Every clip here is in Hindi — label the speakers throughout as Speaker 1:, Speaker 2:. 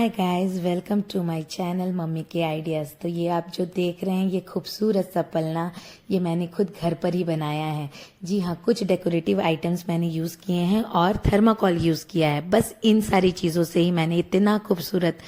Speaker 1: Hi guys, welcome to my channel mummy के आइडियाज़। तो ये आप जो देख रहे हैं ये खूबसूरत सा पलना ये मैंने खुद घर पर ही बनाया है। जी हाँ, कुछ डेकोरेटिव आइटम्स मैंने यूज़ किए हैं और थर्माकोल यूज़ किया है। बस इन सारी चीज़ों से ही मैंने इतना खूबसूरत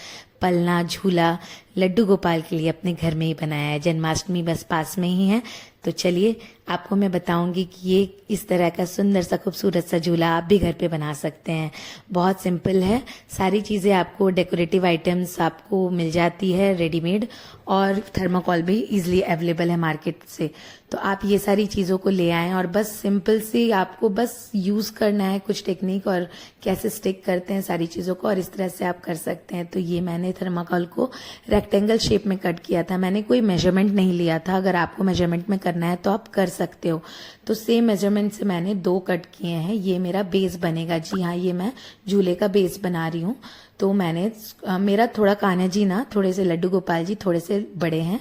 Speaker 1: पलना झूला लड्डू गोपाल के लिए अपने घर में ही बनाया है। जन्माष्टमी बस पास में ही है, तो चलिए आपको मैं बताऊंगी कि ये इस तरह का सुंदर सा खूबसूरत सा झूला आप भी घर पे बना सकते हैं। बहुत सिंपल है, सारी चीज़ें आपको डेकोरेटिव आइटम्स आपको मिल जाती है रेडीमेड, और थर्माकोल भी इजीली अवेलेबल है मार्केट से। तो आप ये सारी चीज़ों को ले आएं और बस सिंपल सी आपको बस यूज़ करना है कुछ टेक्निक और कैसे स्टिक करते हैं सारी चीज़ों को, और इस तरह से आप कर सकते हैं। तो ये मैंने थर्माकोल को रेक्टेंगल शेप में कट किया था, मैंने कोई मेजरमेंट नहीं लिया था। अगर आपको मेजरमेंट में करना है तो आप कर सकते हो। तो सेम मेजरमेंट से मैंने 2 कट किए हैं। ये मेरा बेस बनेगा। जी हाँ, ये मैं झूले का बेस बना रही हूँ। तो मैंने मेरा थोड़ा कान्हा जी ना थोड़े से लड्डू गोपाल जी थोड़े से बड़े हैं,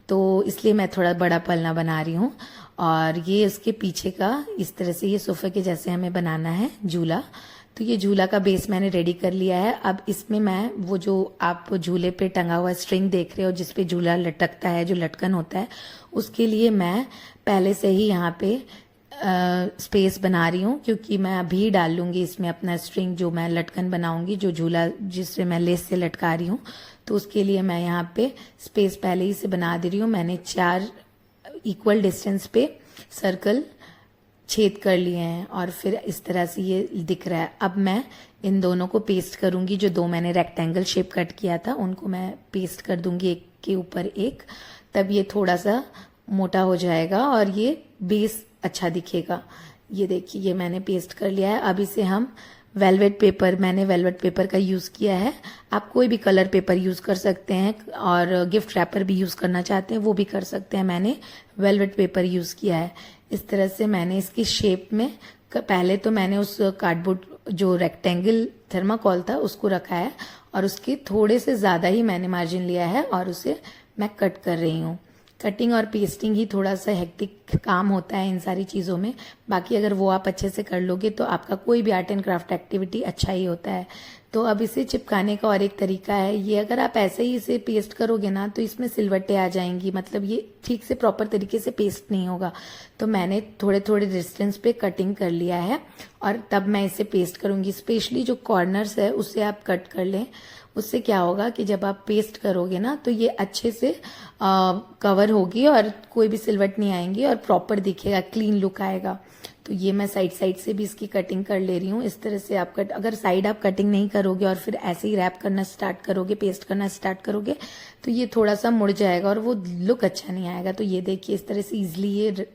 Speaker 1: तो इसलिए मैं थोड़ा बड़ा पलना बना रही हूँ। और ये उसके पीछे का इस तरह से ये सोफे के जैसे हमें बनाना है झूला। तो ये झूला का बेस मैंने रेडी कर लिया है। अब इसमें मैं वो जो आप झूले पे टंगा हुआ स्ट्रिंग देख रहे हो जिसपे झूला लटकता है, जो लटकन होता है, उसके लिए मैं पहले से ही यहाँ पे स्पेस बना रही हूँ, क्योंकि मैं अभी डाल लूंगी इसमें अपना स्ट्रिंग जो मैं लटकन बनाऊंगी, जो झूला जिससे मैं लेस से लटका रही हूँ। तो उसके लिए मैं यहाँ पे स्पेस पहले ही से बना दे रही हूँ। मैंने 4 इक्वल डिस्टेंस पे सर्कल छेद कर लिए हैं और फिर इस तरह से ये दिख रहा है। अब मैं इन दोनों को पेस्ट करूंगी। जो 2 मैंने रेक्टेंगल शेप कट किया था उनको मैं पेस्ट कर दूंगी एक के ऊपर एक, तब ये थोड़ा सा मोटा हो जाएगा और ये बेस अच्छा दिखेगा। ये देखिए, ये मैंने पेस्ट कर लिया है। अब इसे हम वेलवेट पेपर, मैंने वेलवेट पेपर का यूज़ किया है। आप कोई भी कलर पेपर यूज़ कर सकते हैं, और गिफ्ट रैपर भी यूज़ करना चाहते हैं वो भी कर सकते हैं। मैंने वेलवेट पेपर यूज़ किया है। इस तरह से मैंने इसकी शेप में पहले तो मैंने उस कार्डबोर्ड जो रेक्टेंगल थर्माकोल था उसको रखा है, और उसके थोड़े से ज़्यादा ही मैंने मार्जिन लिया है और उसे मैं कट कर रही हूँ। कटिंग और पेस्टिंग ही थोड़ा सा हेक्टिक काम होता है इन सारी चीज़ों में। बाकी अगर वो आप अच्छे से कर लोगे तो आपका कोई भी आर्ट एंड क्राफ्ट एक्टिविटी अच्छा ही होता है। तो अब इसे चिपकाने का और एक तरीका है, ये अगर आप ऐसे ही इसे पेस्ट करोगे ना तो इसमें सिलवटें आ जाएंगी, मतलब ये ठीक से प्रॉपर तरीके से पेस्ट नहीं होगा। तो मैंने थोड़े थोड़े डिस्टेंस पे कटिंग कर लिया है और तब मैं इसे पेस्ट करूंगी। स्पेशली जो कॉर्नर्स है उससे आप कट कर लें। उससे क्या होगा कि जब आप पेस्ट करोगे ना तो ये अच्छे से कवर होगी और कोई भी सिलवट नहीं आएंगी और प्रॉपर दिखेगा, क्लीन लुक आएगा। तो ये मैं साइड साइड से भी इसकी कटिंग कर ले रही हूँ। इस तरह से आप अगर साइड आप कटिंग नहीं करोगे और फिर ऐसे ही रैप करना स्टार्ट करोगे, पेस्ट करना स्टार्ट करोगे, तो ये थोड़ा सा मुड़ जाएगा और वो लुक अच्छा नहीं आएगा। तो ये देखिए, इस तरह से इजिली ये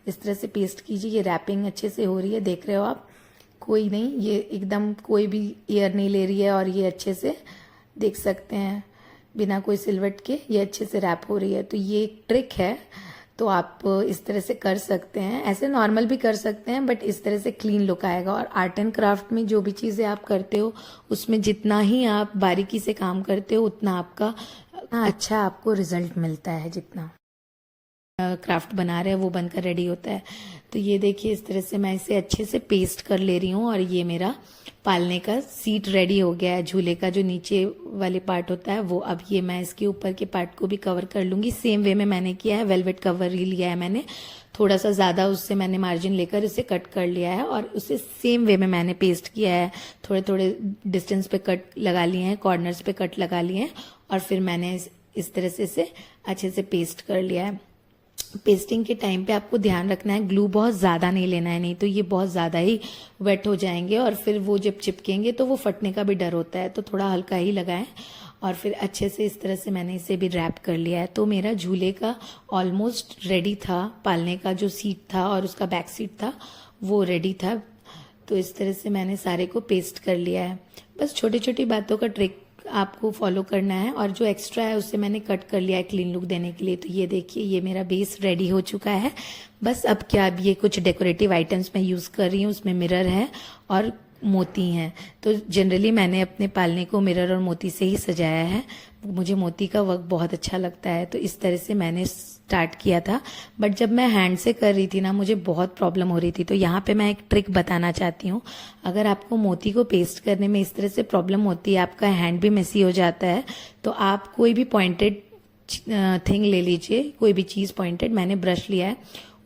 Speaker 1: इस तरह से पेस्ट कीजिए। ये रैपिंग अच्छे से हो रही है, देख रहे हो आप, कोई नहीं, ये एकदम कोई भी एयर नहीं ले रही है और ये अच्छे से देख सकते हैं बिना कोई सिलवट के ये अच्छे से रैप हो रही है। तो ये एक ट्रिक है, तो आप इस तरह से कर सकते हैं। ऐसे नॉर्मल भी कर सकते हैं, बट इस तरह से क्लीन लुक आएगा। और आर्ट एंड क्राफ्ट में जो भी चीज़ें आप करते हो उसमें जितना ही आप बारीकी से काम करते हो उतना आपका अच्छा आपको रिजल्ट मिलता है। जितना क्राफ्ट बना रहे हैं वो बनकर रेडी होता है। तो ये देखिए, इस तरह से मैं इसे अच्छे से पेस्ट कर ले रही हूँ और ये मेरा पालने का सीट रेडी हो गया है। झूले का जो नीचे वाले पार्ट होता है वो, अब ये मैं इसके ऊपर के पार्ट को भी कवर कर लूंगी। सेम वे में मैंने किया है, वेलवेट कवर ही लिया है मैंने, थोड़ा सा ज्यादा उससे मैंने मार्जिन लेकर इसे कट कर लिया है और उसे सेम वे में मैंने पेस्ट किया है। थोड़े थोड़े डिस्टेंस पे कट लगा लिए हैं, कॉर्नर्स पे कट लगा लिए हैं और फिर मैंने इस तरह से इसे अच्छे से पेस्ट कर लिया है। पेस्टिंग के टाइम पे आपको ध्यान रखना है, ग्लू बहुत ज्यादा नहीं लेना है, नहीं तो ये बहुत ज्यादा ही वेट हो जाएंगे और फिर वो जब चिपकेंगे तो वो फटने का भी डर होता है। तो थोड़ा हल्का ही लगाएं और फिर अच्छे से इस तरह से मैंने इसे भी रैप कर लिया है। तो मेरा झूले का ऑलमोस्ट रेडी था, पालने का जो सीट था और उसका बैक सीट था वो रेडी था। तो इस तरह से मैंने सारे को पेस्ट कर लिया है। बस छोटी छोटी बातों का ट्रिक आपको फॉलो करना है, और जो एक्स्ट्रा है उससे मैंने कट कर लिया है क्लीन लुक देने के लिए। तो ये देखिए, ये मेरा बेस रेडी हो चुका है। बस अब क्या, अब ये कुछ डेकोरेटिव आइटम्स मैं यूज कर रही हूँ। उसमें मिरर है और मोती हैं। तो जनरली मैंने अपने पालने को मिरर और मोती से ही सजाया है। मुझे मोती का वर्क बहुत अच्छा लगता है, तो इस तरह से मैंने स्टार्ट किया था। बट जब मैं हैंड से कर रही थी ना, मुझे बहुत प्रॉब्लम हो रही थी। तो यहाँ पे मैं एक ट्रिक बताना चाहती हूँ। अगर आपको मोती को पेस्ट करने में इस तरह से प्रॉब्लम होती है, आपका हैंड भी मेसी हो जाता है, तो आप कोई भी पॉइंटेड थिंग ले लीजिए, कोई भी चीज पॉइंटेड। मैंने ब्रश लिया है,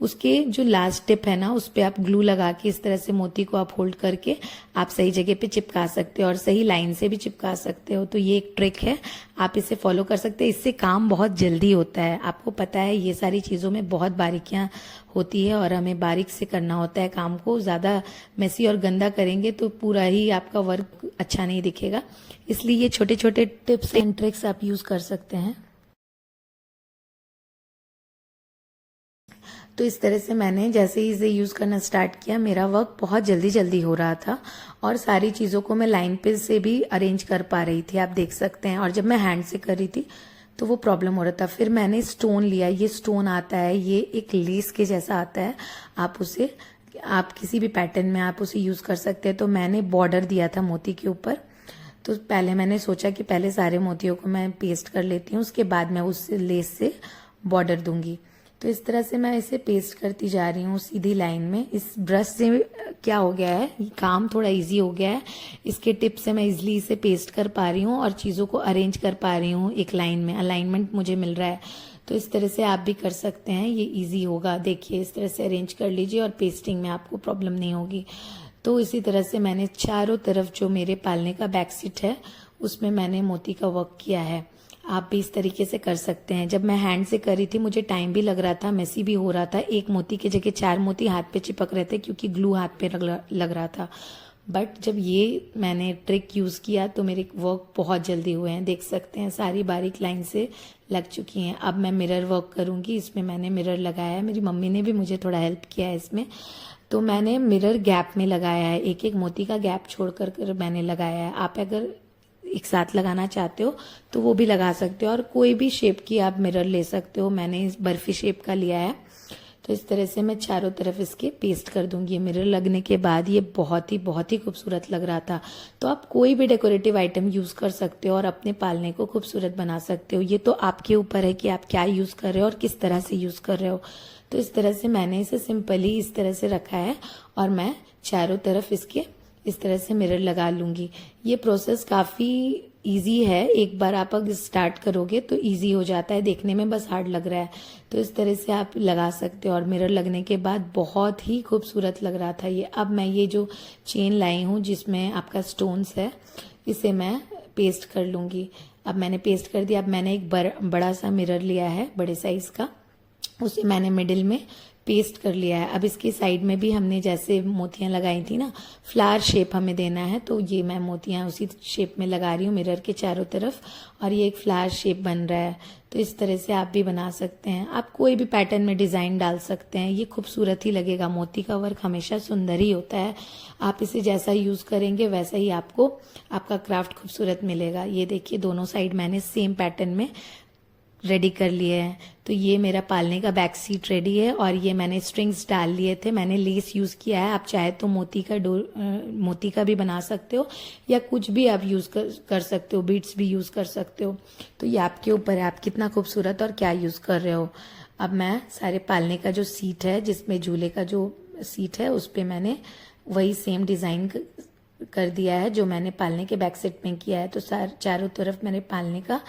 Speaker 1: उसके जो लास्ट टिप है ना, उस पे आप ग्लू लगा के इस तरह से मोती को आप होल्ड करके आप सही जगह पे चिपका सकते हो और सही लाइन से भी चिपका सकते हो। तो ये एक ट्रिक है, आप इसे फॉलो कर सकते हैं। इससे काम बहुत जल्दी होता है। आपको पता है ये सारी चीजों में बहुत बारीकियां होती है और हमें बारीक से करना होता है काम को। ज्यादा मेसी और गंदा करेंगे तो पूरा ही आपका वर्क अच्छा नहीं दिखेगा। इसलिए ये छोटे छोटे टिप्स एंड ट्रिक्स आप यूज कर सकते हैं। तो इस तरह से मैंने जैसे ही इसे यूज करना स्टार्ट किया, मेरा वर्क बहुत जल्दी जल्दी हो रहा था और सारी चीजों को मैं लाइन पे से भी अरेंज कर पा रही थी, आप देख सकते हैं। और जब मैं हैंड से कर रही थी तो वो प्रॉब्लम हो रहा था। फिर मैंने स्टोन लिया, ये स्टोन आता है, ये एक लेस के जैसा आता है। आप किसी भी पैटर्न में आप उसे यूज कर सकते हैं। तो मैंने बॉर्डर दिया था मोती के ऊपर। तो पहले मैंने सोचा कि पहले सारे मोतियों को मैं पेस्ट कर लेती हूँ, उसके बाद मैं उस लेस से बॉर्डर दूंगी। तो इस तरह से मैं इसे पेस्ट करती जा रही हूँ सीधी लाइन में। इस ब्रश से क्या हो गया है, काम थोड़ा इजी हो गया है। इसके टिप से मैं इजीली इसे पेस्ट कर पा रही हूँ और चीजों को अरेंज कर पा रही हूँ एक लाइन में। अलाइनमेंट मुझे मिल रहा है। तो इस तरह से आप भी कर सकते हैं, ये इजी होगा। देखिए इस तरह से अरेंज कर लीजिए और पेस्टिंग में आपको प्रॉब्लम नहीं होगी। तो इसी तरह से मैंने चारों तरफ जो मेरे पालने का बैक सीट है उसमें मैंने मोती का वर्क किया है। आप भी इस तरीके से कर सकते हैं। जब मैं हैंड से कर रही थी मुझे टाइम भी लग रहा था, मेसी भी हो रहा था। एक मोती की जगह 4 मोती हाथ पे चिपक रहे थे क्योंकि ग्लू हाथ पे लग रहा था। बट जब ये मैंने ट्रिक यूज किया तो मेरे वर्क बहुत जल्दी हुए हैं, देख सकते हैं सारी बारीक लाइन से लग चुकी हैं। अब मैं मिरर वर्क करूंगी। इसमें मैंने मिरर लगाया है, मेरी मम्मी ने भी मुझे थोड़ा हेल्प किया है इसमें। तो मैंने मिरर गैप में लगाया है, एक एक मोती का गैप छोड़ कर मैंने लगाया है। आप अगर एक साथ लगाना चाहते हो तो वो भी लगा सकते हो और कोई भी शेप की आप मिरर ले सकते हो। मैंने इस बर्फी शेप का लिया है। तो इस तरह से मैं चारों तरफ इसके पेस्ट कर दूंगी। मिरर लगने के बाद ये बहुत ही खूबसूरत लग रहा था। तो आप कोई भी डेकोरेटिव आइटम यूज कर सकते हो और अपने पालने को खूबसूरत बना सकते हो। ये तो आपके ऊपर है कि आप क्या यूज कर रहे हो और किस तरह से यूज कर रहे हो। तो इस तरह से मैंने इसे सिंपली इस तरह से रखा है और मैं चारों तरफ इसके इस तरह से मिरर लगा लूंगी। ये प्रोसेस काफी इजी है, एक बार आप अगर स्टार्ट करोगे तो इजी हो जाता है, देखने में बस हार्ड लग रहा है। तो इस तरह से आप लगा सकते हो और मिरर लगने के बाद बहुत ही खूबसूरत लग रहा था ये। अब मैं ये जो चेन लाई हूँ जिसमें आपका स्टोन्स है, इसे मैं पेस्ट कर लूंगी। अब मैंने पेस्ट कर दिया। अब मैंने एक बड़ा सा मिरर लिया है, बड़े साइज का, उसे मैंने मिडिल में पेस्ट कर लिया है। अब इसके साइड में भी हमने जैसे मोतियां लगाई थी ना, फ्लावर शेप हमें देना है, तो ये मैं मोतियां उसी शेप में लगा रही हूँ मिरर के चारों तरफ और ये एक फ्लावर शेप बन रहा है। तो इस तरह से आप भी बना सकते हैं। आप कोई भी पैटर्न में डिजाइन डाल सकते हैं, ये खूबसूरत ही लगेगा। मोती का वर्क हमेशा सुंदर ही होता है। आप इसे जैसा यूज करेंगे वैसा ही आपको आपका क्राफ्ट खूबसूरत मिलेगा। ये देखिए दोनों साइड मैंने सेम पैटर्न में रेडी कर लिए हैं। तो ये मेरा पालने का बैक सीट रेडी है और ये मैंने स्ट्रिंग्स डाल लिए थे, मैंने लेस यूज किया है। आप चाहे तो मोती का भी बना सकते हो या कुछ भी आप यूज कर सकते हो, बीड्स भी यूज कर सकते हो। तो ये आपके ऊपर है, आप कितना खूबसूरत और क्या यूज कर रहे हो। अब मैं सारे पालने का जो सीट है, जिसमें झूले का जो सीट है, उस पे मैंने वही सेम डिजाइन कर दिया है जो मैंने पालने के बैक सेट में किया है। तो चारों तरफ मैंने पालने का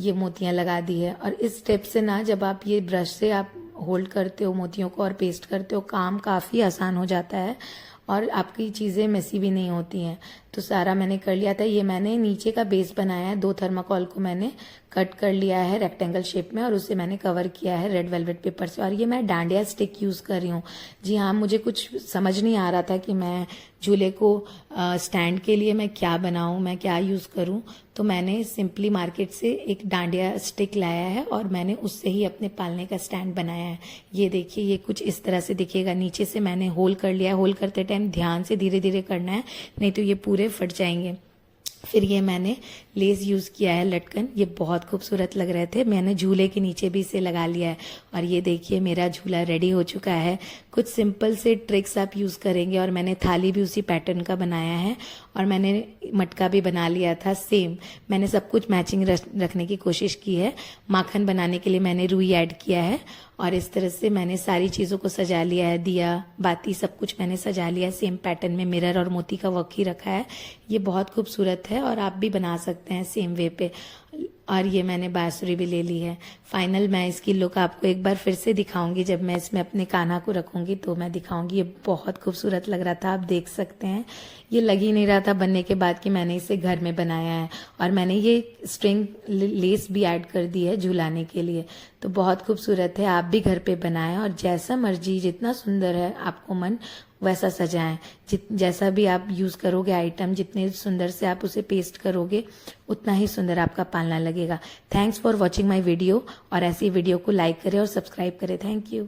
Speaker 1: ये मोतियां लगा दी है। और इस स्टेप से ना, जब आप ये ब्रश से आप होल्ड करते हो मोतियों को और पेस्ट करते हो, काम काफी आसान हो जाता है और आपकी चीजें मेसी भी नहीं होती हैं। तो सारा मैंने कर लिया था। ये मैंने नीचे का बेस बनाया है, 2 थर्माकोल को मैंने कट कर लिया है रेक्टेंगल शेप में और उसे मैंने कवर किया है रेड वेलवेट पेपर से। और ये मैं डांडिया स्टिक यूज कर रही हूँ। जी हाँ, मुझे कुछ समझ नहीं आ रहा था कि मैं झूले को स्टैंड के लिए मैं क्या बनाऊं, मैं क्या यूज करूं। तो मैंने सिंपली मार्केट से एक डांडिया स्टिक लाया है और मैंने उससे ही अपने पालने का स्टैंड बनाया है। ये देखिए, ये कुछ इस तरह से दिखेगा। नीचे से मैंने होल कर लिया है। होल करते टाइम ध्यान से धीरे धीरे करना है, नहीं तो ये पूरे फट जाएंगे। फिर ये मैंने लेस यूज़ किया है लटकन, ये बहुत खूबसूरत लग रहे थे। मैंने झूले के नीचे भी इसे लगा लिया है और ये देखिए मेरा झूला रेडी हो चुका है। कुछ सिंपल से ट्रिक्स आप यूज़ करेंगे और मैंने थाली भी उसी पैटर्न का बनाया है और मैंने मटका भी बना लिया था सेम। मैंने सब कुछ मैचिंग रखने की कोशिश की है। माखन बनाने के लिए मैंने रुई ऐड किया है और इस तरह से मैंने सारी चीज़ों को सजा लिया है। दिया बाती सब कुछ मैंने सजा लिया है सेम पैटर्न में। मिरर और मोती का वर्क ही रखा है। ये बहुत खूबसूरत है और आप भी बना सकते हैं सेम वे पे। और ये मैंने बांसुरी भी ले ली है। फाइनल मैं इसकी लुक आपको एक बार फिर से दिखाऊंगी, जब मैं इसमें अपने कान्हा को रखूंगी तो मैं दिखाऊंगी। ये बहुत खूबसूरत लग रहा था, आप देख सकते हैं। ये लग ही नहीं रहा था बनने के बाद कि मैंने इसे घर में बनाया है। और मैंने ये स्ट्रिंग लेस भी ऐड कर दी है झुलाने के लिए, तो बहुत खूबसूरत है। आप भी घर पे बनाएं और जैसा मर्जी, जितना सुंदर है आपको मन वैसा सजाएं। जैसा भी आप यूज़ करोगे आइटम, जितने सुंदर से आप उसे पेस्ट करोगे उतना ही सुंदर आपका पालना लगेगा। Thanks for watching my video और ऐसी वीडियो को लाइक करें और सब्सक्राइब करें। Thank you.